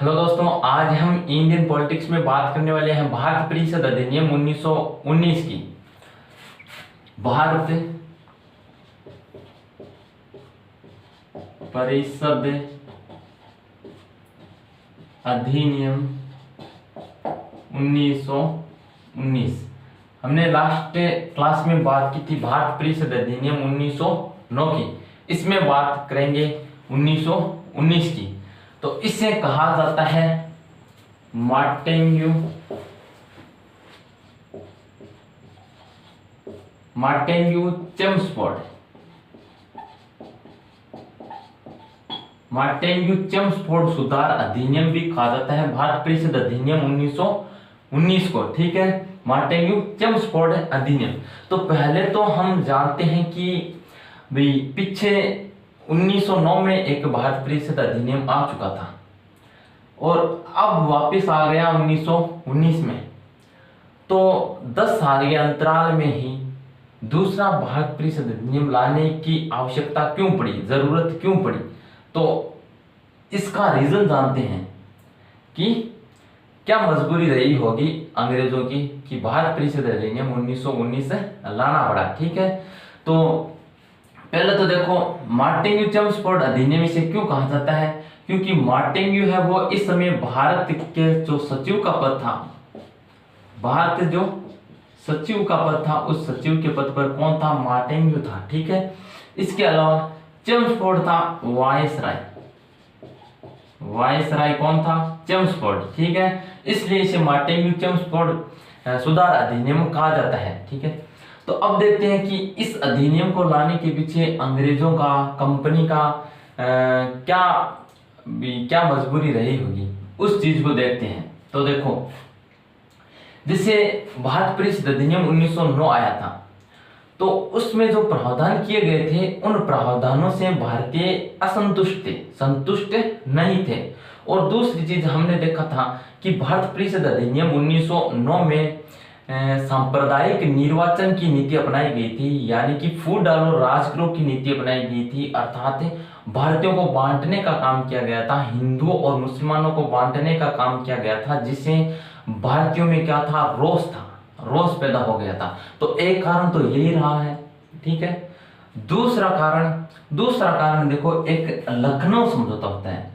Hello दोस्तों, आज हम इंडियन पॉलिटिक्स में बात करने वाले हैं भारत परिषद अधिनियम 1919 की। भारत परिषद अधिनियम 1919। हमने लास्ट क्लास में बात की थी भारत परिषद अधिनियम 1909 की। इसमें बात करेंगे 1919 की। तो इसे कहा जाता है मार्टेन्यू चेम्सफोर्ड सुधार अधिनियम भी कहा जाता है भारत परिषद अधिनियम 1919 को। ठीक है, मार्टेन्यू चेम्सफोर्ड अधिनियम। तो पहले तो हम जानते हैं कि भाई पीछे 1909 में एक भारत परिषद अधिनियम आ चुका था और अब वापस आ गया 1919 में। तो 10 साल के अंतराल में ही दूसरा भारत परिषद अधिनियम लाने की आवश्यकता क्यों पड़ी, जरूरत क्यों पड़ी? तो इसका रीजन जानते हैं कि क्या मजबूरी रही होगी अंग्रेजों की कि भारत परिषद अधिनियम 1919 लाना पड़ा। ठीक है, तो पहले तो देखो मार्टेन्यू चेम्सफोर्ड अधिनियम इसे क्यों कहा जाता है, क्योंकि मार्टेन्यू है वो इस समय भारत के जो सचिव का पद था, भारत जो सचिव का पद था, उस सचिव के पद पर कौन था? मार्टेन्यू था। ठीक है, इसके अलावा चेम्सफोर्ड था वायसराय कौन था? चेम्सफोर्ड। ठीक है, इसलिए इसे मार्टेन्यू चेम्सफोर्ड सुधार अधिनियम कहा जाता है। ठीक है, तो अब देखते हैं कि इस अधिनियम को लाने के पीछे अंग्रेजों का, कंपनी का क्या मजबूरी रही होगी, उस चीज को देखते हैं। तो देखो, जैसे भारत परिषद अधिनियम 1909 आया था, तो उसमें जो प्रावधान किए गए थे, उन प्रावधानों से भारतीय असंतुष्ट थे, संतुष्ट नहीं थे। और दूसरी चीज हमने देखा था कि भारत परिषद अधिनियम 1909 में सांप्रदायिक निर्वाचन की नीति अपनाई गई थी, यानी कि फूट डालो राज करो की नीति अपनाई गई थी। अर्थात भारतीयों को बांटने का काम किया गया था, हिंदुओं और मुसलमानों को बांटने का काम किया गया था, जिससे भारतीयों में क्या था? रोष पैदा हो गया था। तो एक कारण तो यही रहा है। ठीक है, दूसरा कारण देखो, एक लखनऊ समझौता होता है।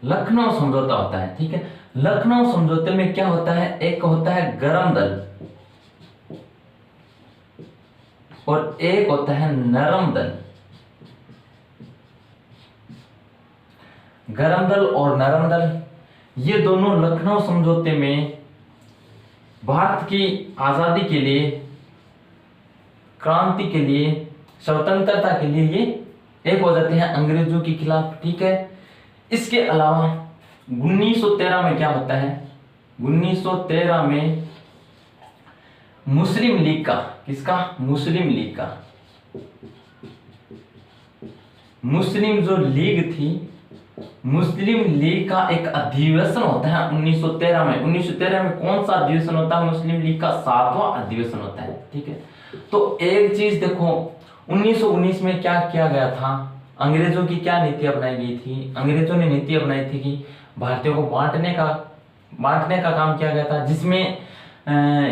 लखनऊ समझौता होता है। ठीक है, लखनऊ समझौते में क्या होता है? एक होता है गरम दल और एक होता है नरम दल। गरम दल और नरम दल, ये दोनों लखनऊ समझौते में भारत की आजादी के लिए, क्रांति के लिए, स्वतंत्रता के लिए ये एक हो जाते हैं अंग्रेजों के खिलाफ। ठीक है, इसके अलावा 1913 में क्या होता है? 1913 में मुस्लिम लीग का, किसका? मुस्लिम लीग का, मुस्लिम जो लीग थी, मुस्लिम लीग का एक अधिवेशन होता है 1913 में। 1913 में कौन सा अधिवेशन होता है? मुस्लिम लीग का 7वां अधिवेशन होता है। ठीक है, तो एक चीज देखो, 1919 में क्या किया गया था? अंग्रेजों की क्या नीति अपनाई गई थी? अंग्रेजों ने नीति अपनाई थी कि भारतीयों को बांटने का काम किया गया था, जिसमें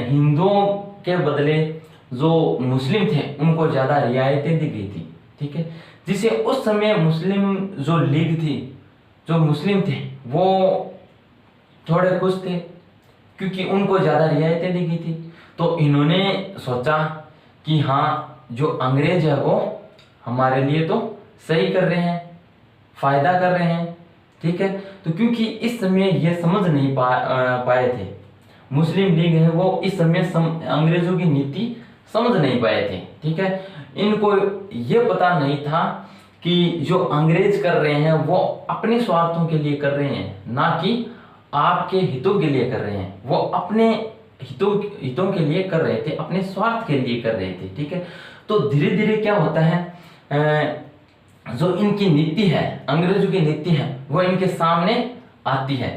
हिंदुओं के बदले जो मुस्लिम थे उनको ज्यादा रियायतें दी गई थी। ठीक है, जिसे उस समय मुस्लिम जो लीग थी, जो मुस्लिम थे, वो थोड़े खुश थे क्योंकि उनको ज्यादा रियायतें दी गई थी। तो इन्होंने सोचा कि हाँ, जो अंग्रेज है वो हमारे लिए तो सही कर रहे हैं, फायदा कर रहे हैं। ठीक है, तो क्योंकि इस समय ये समझ नहीं पाए थे, मुस्लिम लीग है वो इस समय अंग्रेजों की नीति समझ नहीं पाए थे। ठीक है, इनको ये पता नहीं था कि जो अंग्रेज कर रहे हैं वो अपने स्वार्थों के लिए कर रहे हैं, ना कि आपके हितों के लिए कर रहे हैं। वो अपने हितों के लिए कर रहे थे, अपने स्वार्थ के लिए कर रहे थे। ठीक है, तो धीरे धीरे क्या होता है, जो इनकी नीति है, अंग्रेजों की नीति है, वो इनके सामने आती है।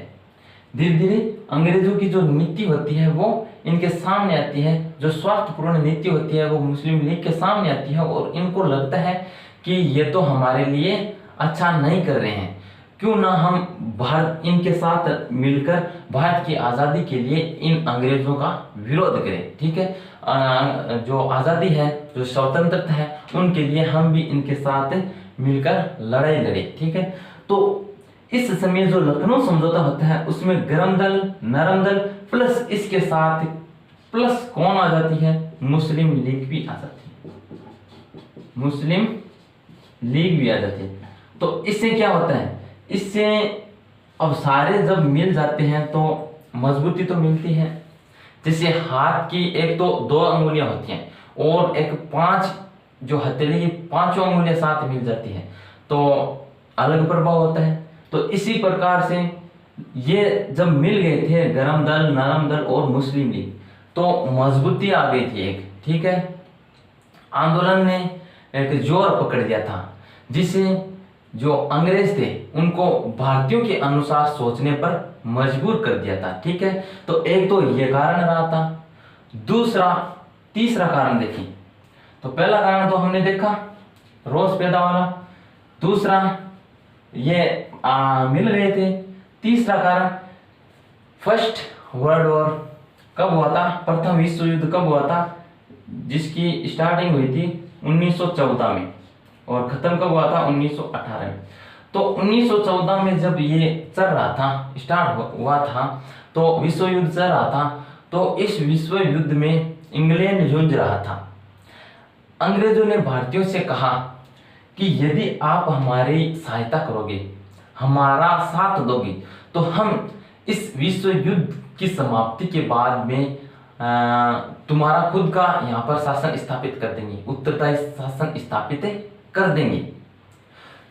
धीरे धीरे अंग्रेजों की जो नीति होती है वो इनके सामने आती है, जो स्वार्थपूर्ण नीति होती है वो मुस्लिम लीग के सामने आती है और इनको लगता है कि ये तो हमारे लिए अच्छा नहीं कर रहे हैं, क्यों ना हम भारत इनके साथ मिलकर भारत की आज़ादी के लिए इन अंग्रेजों का विरोध करें। ठीक है, जो आज़ादी है, जो स्वतंत्रता है, उनके लिए हम भी इनके साथ मिलकर लड़ाई लड़े। ठीक है, तो इस समय जो लखनऊ समझौता होता है उसमें गर्म दल, नरम दल प्लस इसके साथ प्लस कौन आ जाती है, मुस्लिम लीग भी आ जाती है, मुस्लिम लीग भी आ जाती है। तो इससे क्या होता है, इससे अब सारे जब मिल जाते हैं तो मजबूती तो मिलती है। जैसे हाथ की एक तो 2 अंगुलियां होती हैं और एक 5 जो हथेली की 5 अंगुलियां साथ मिल जाती है तो अलग प्रभाव होता है। तो इसी प्रकार से ये जब मिल गए थे गरम दल, नरम दल और मुस्लिम लीग, तो मजबूती आ गई थी एक। ठीक है, आंदोलन ने एक जोर पकड़ लिया था, जिसे जो अंग्रेज थे उनको भारतीयों के अनुसार सोचने पर मजबूर कर दिया था। ठीक है, तो एक तो ये कारण रहा था। तीसरा कारण देखिए, तो पहला कारण तो हमने देखा रोष पैदा वाला, दूसरा ये मिल गए थे, तीसरा कारण फर्स्ट वर्ल्ड वॉर कब हुआ था, प्रथम विश्व युद्ध कब हुआ था, जिसकी स्टार्टिंग हुई थी 1914 में और खत्म कब हुआ था 1918 में। तो 1914 में जब ये चल रहा था, स्टार्ट हुआ था, तो विश्व युद्ध चल रहा था, तो इस विश्व युद्ध में इंग्लैंड जूझ रहा था। अंग्रेजों ने भारतीयों से कहा कि यदि आप हमारी सहायता करोगे, हमारा साथ दोगे, तो हम इस विश्व युद्ध की समाप्ति के बाद में तुम्हारा खुद का यहाँ पर शासन स्थापित कर देंगे, उत्तरदायी शासन स्थापित कर देंगे।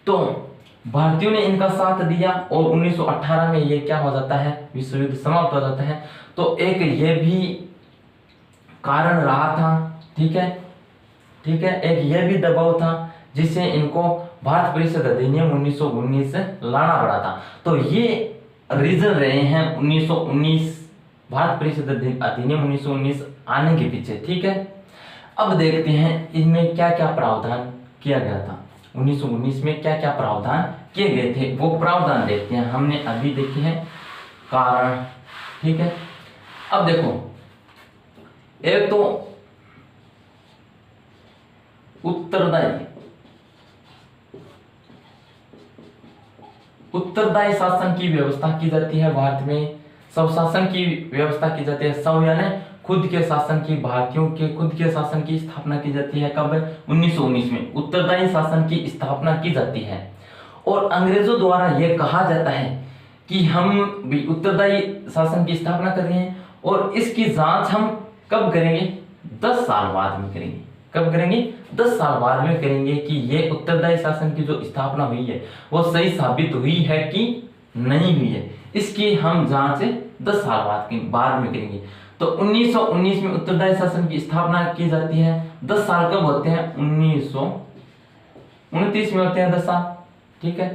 तो भारतीयों ने इनका साथ दिया और 1918 में ये क्या हो जाता है, विश्व युद्ध समाप्त हो जाता है। तो एक ये भी कारण रहा था। ठीक है, एक ये भी दबाव था जिससे इनको भारत परिषद अधिनियम 1919 लाना पड़ा था। तो ये रीजन रहे हैं 1919 भारत परिषद अधिनियम 1919 आने के पीछे। ठीक है, अब देखते हैं इनमें क्या क्या प्रावधान किया गया था, 1919 में क्या क्या प्रावधान किए गए थे, वो प्रावधान देखते हैं। हमने अभी देखे हैं कारण। ठीक है, अब देखो, एक तो उत्तरदायी शासन की व्यवस्था की जाती है भारत में, स्वशासन की व्यवस्था की जाती है। स्व यानी खुद के शासन की, भारतीयों के खुद के शासन की स्थापना की जाती है। कब? 1919 में उत्तरदायी शासन की स्थापना की जाती है। और अंग्रेजों द्वारा यह कहा जाता है कि हम भी उत्तरदायी शासन की स्थापना कर रहे हैं और इसकी जांच हम कब करेंगे? 10 साल बाद में करेंगे। कब करेंगे? 10 साल बाद में करेंगे कि ये उत्तरदायी शासन की जो स्थापना हुई है वो सही साबित हुई है कि नहीं हुई है, इसकी हम जांच 10 साल बाद में करेंगे। तो 1919 में उत्तरदायी शासन की स्थापना की जाती है। 10 साल कब होते हैं? 1929 में होते हैं 10 साल। ठीक है,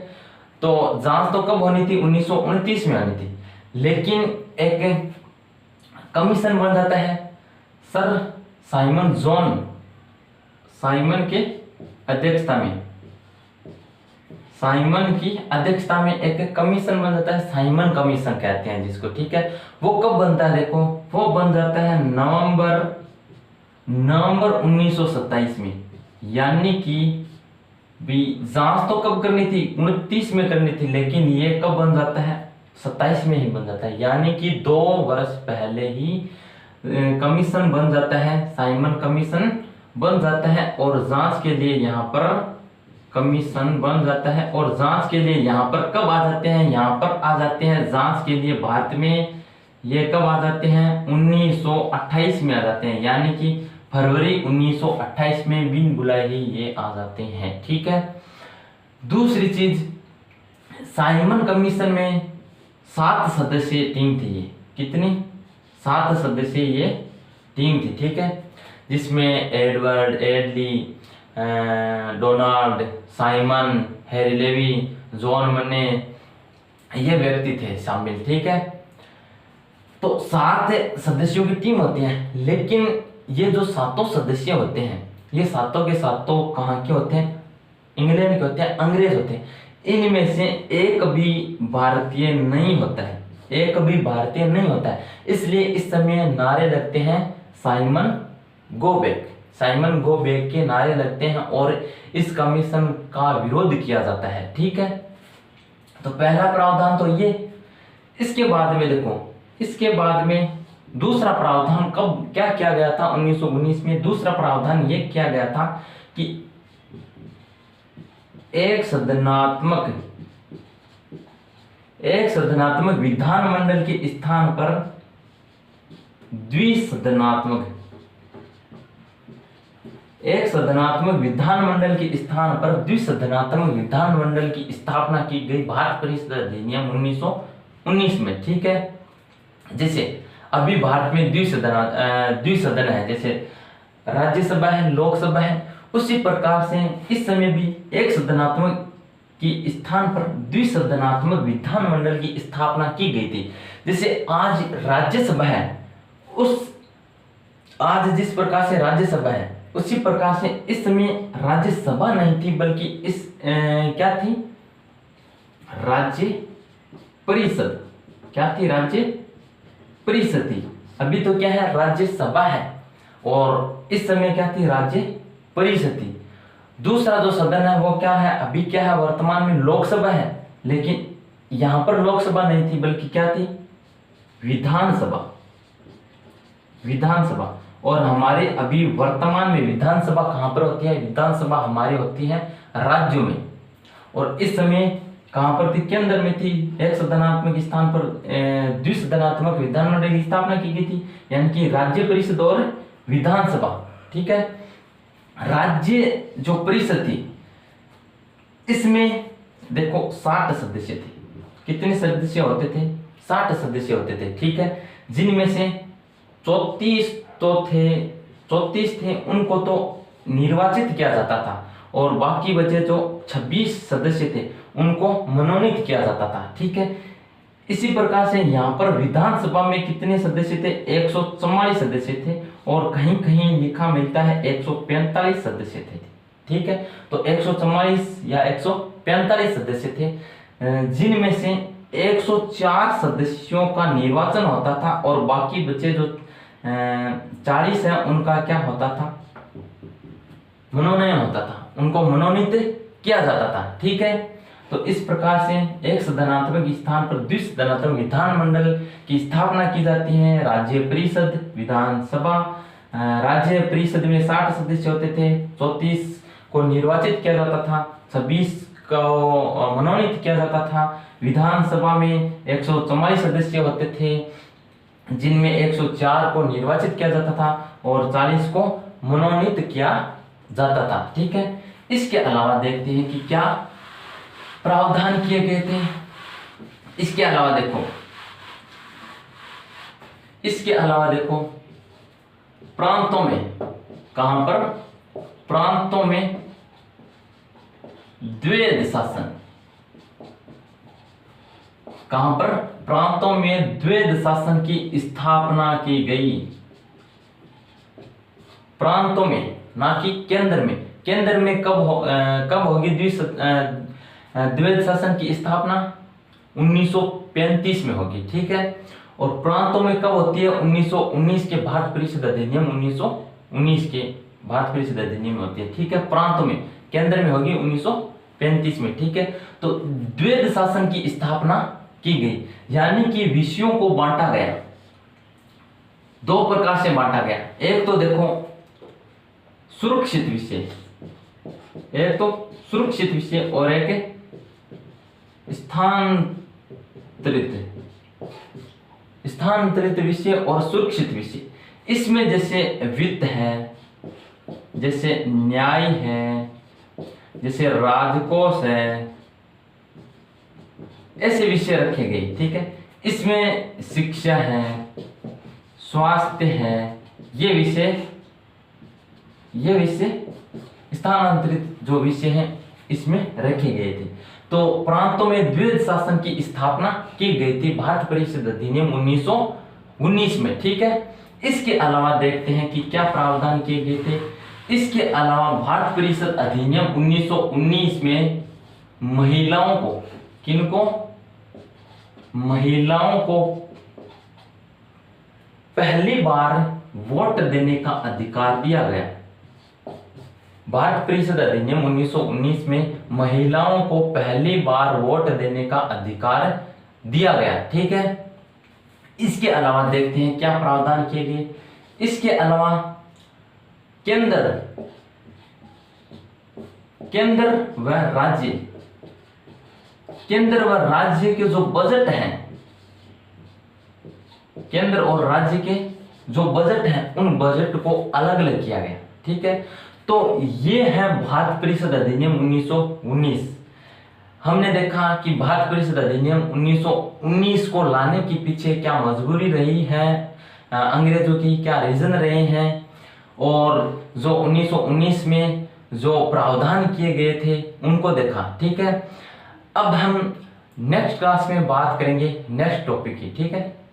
तो जांच तो कब होनी थी? 1929 में होनी थी। लेकिन एक कमीशन बन जाता है सर साइमन के अध्यक्षता में, साइमन की अध्यक्षता में एक कमीशन बन जाता है, साइमन कमीशन कहते हैं जिसको। ठीक है, वो कब बनता है? देखो, वो बन जाता है नवंबर 1927 में। यानी कि भी जांच तो कब करनी थी? 29 में करनी थी, लेकिन ये कब बन जाता है? 27 में ही बन जाता है। यानी कि 2 वर्ष पहले ही कमीशन बन जाता है, साइमन कमीशन बन जाता है। और जांच के लिए यहाँ पर कमीशन बन जाता है और जांच के लिए यहाँ पर कब आ जाते हैं? यहाँ पर आ जाते हैं जांच के लिए भारत में। ये कब आ जाते हैं? 1928 में आ जाते हैं। यानी कि फरवरी 1928 में बिन बुलाए ही ये आ जाते हैं। ठीक है, दूसरी चीज, साइमन कमीशन में 7 सदस्यीय टीम थी। ये कितनी? 7 सदस्यीय ये टीम थी। ठीक है, जिसमें Edward Edley, Donald, Simon, Harry Levy, John मने, ये व्यक्ति थे शामिल। ठीक है, तो 7 सदस्यों की टीम होती है, लेकिन ये जो 7 सदस्य होते हैं, ये 7 के 7 कहाँ के होते हैं? इंग्लैंड के होते हैं, अंग्रेज होते हैं। इनमें से एक भी भारतीय नहीं होता है, एक भी भारतीय नहीं होता है। इसलिए इस समय नारे लगते हैं Simon go back, Simon go back के नारे लगते हैं और इस कमीशन का विरोध किया जाता है। ठीक है, तो पहला प्रावधान तो ये। इसके बाद में देखो, इसके बाद में दूसरा प्रावधान कब क्या किया गया था? 1919 में दूसरा प्रावधान ये किया गया था कि एक सदनात्मक विधानमंडल के स्थान पर द्विसदनात्मक, एक सदनात्मक विधानमंडल के स्थान पर द्विसदनात्मक विधानमंडल की स्थापना की गई भारत परिषद अधिनियम 1919 में। ठीक है, जैसे अभी भारत में द्विसदन है, जैसे राज्यसभा है, लोकसभा है, उसी प्रकार से इस समय भी एक सदनात्मक की स्थान पर द्विसदनात्मक विधानमंडल की स्थापना की गई थी। जैसे आज राज्यसभा है, आज जिस प्रकार से राज्यसभा है उसी प्रकार से इस समय राज्यसभा नहीं थी, बल्कि क्या थी? राज्य परिषद। क्या थी? राज्य परिषद थी। अभी तो क्या है? राज्यसभा है, और इस समय क्या थी? राज्य परिषद थी। दूसरा जो सदन है वो क्या है? अभी क्या है? वर्तमान में लोकसभा है, लेकिन यहां पर लोकसभा नहीं थी, बल्कि क्या थी? विधानसभा, विधानसभा। और हमारे अभी वर्तमान में विधानसभा कहां पर होती है? विधानसभा हमारी होती है राज्यों में, और इस समय कहां पर थी? केंद्र में थी। एक सदनात्मक स्थान पर द्विसदनात्मक विधानमंडल की स्थापना की गई थी, यानी कि राज्य परिषद और विधानसभा। ठीक है, राज्य जो परिषद थी इसमें देखो 60 सदस्य थे। कितने सदस्य होते थे? 60 सदस्य होते थे। ठीक है, जिनमें से 34 थे उनको तो निर्वाचित किया जाता था, और बाकी बचे जो 26 सदस्य थे उनको मनोनीत किया जाता था। ठीक है, इसी प्रकार से यहाँ पर विधानसभा में कितने सदस्य थे? 144 सदस्य थे, और कहीं कहीं लिखा मिलता है 145 सदस्य थे। ठीक है, तो 144 या 145 सदस्य थे, जिनमें से 104 सदस्यों का निर्वाचन होता था, और बाकी बचे जो 40 है उनका क्या होता था? मनोनयन होता था, उनको मनोनीत किया जाता था। ठीक है, तो इस प्रकार से एक सदनात्मक स्थान पर द्विसदनात्मक विधानमंडल की स्थापना की जाती है। राज्य परिषद, विधानसभा। राज्य परिषद में 60 सदस्य होते थे, 34 को निर्वाचित किया जाता था, 26 को मनोनीत किया जाता था। विधानसभा में 144 सदस्य होते थे, जिनमें 104 को निर्वाचित किया जाता था और 40 को मनोनीत किया जाता था। ठीक है, इसके अलावा देखते हैं कि क्या प्रावधान किए गए थे। इसके अलावा देखो प्रांतों में, कहां पर? प्रांतों में द्वैध शासन। कहां पर? प्रांतों में द्वैध शासन की स्थापना की गई। प्रांतों में, ना कि केंद्र में। केंद्र में कब होगी द्वैध शासन की स्थापना? 1935 में होगी। ठीक है, और प्रांतों में कब होती है? 1919 के भारत परिषद अधिनियम 1919 के भारत परिषद अधिनियम में होती है। ठीक है, प्रांतों में। केंद्र में होगी 1935 में। ठीक है, तो द्वैध शासन की स्थापना की गई, यानी कि विषयों को बांटा गया। 2 प्रकार से बांटा गया। एक तो देखो सुरक्षित विषय, एक तो सुरक्षित विषय और एक स्थानांतरित विषय और सुरक्षित विषय। इसमें जैसे वित्त है, जैसे न्याय है, जैसे राजकोष है, ऐसे विषय रखे गए। ठीक है, इसमें शिक्षा है, स्वास्थ्य है, ये विषय स्थानांतरित जो विषय हैं इसमें रखे गए थे। तो प्रांतों में द्वैध शासन की स्थापना की गई थी भारत परिषद अधिनियम 1919 में, ठीक है। इसके अलावा देखते हैं कि क्या प्रावधान किए गए थे। इसके अलावा भारत परिषद अधिनियम 1919 में महिलाओं को, किनको, महिलाओं को पहली बार वोट देने का अधिकार दिया गया। भारत परिषद अधिनियम 1919 में महिलाओं को पहली बार वोट देने का अधिकार दिया गया, ठीक है। इसके अलावा देखते हैं क्या प्रावधान किए गए। इसके अलावा केंद्र व राज्य के जो बजट हैं, केंद्र और राज्य के जो बजट हैं, उन बजट को अलग अलग किया गया, ठीक है। तो ये है भारत परिषद अधिनियम 1919। हमने देखा कि भारत परिषद अधिनियम 1919 को लाने के पीछे क्या मजबूरी रही है, अंग्रेजों की क्या रीजन रहे हैं, और जो 1919 में जो प्रावधान किए गए थे उनको देखा, ठीक है। अब हम नेक्स्ट क्लास में बात करेंगे नेक्स्ट टॉपिक की, ठीक है।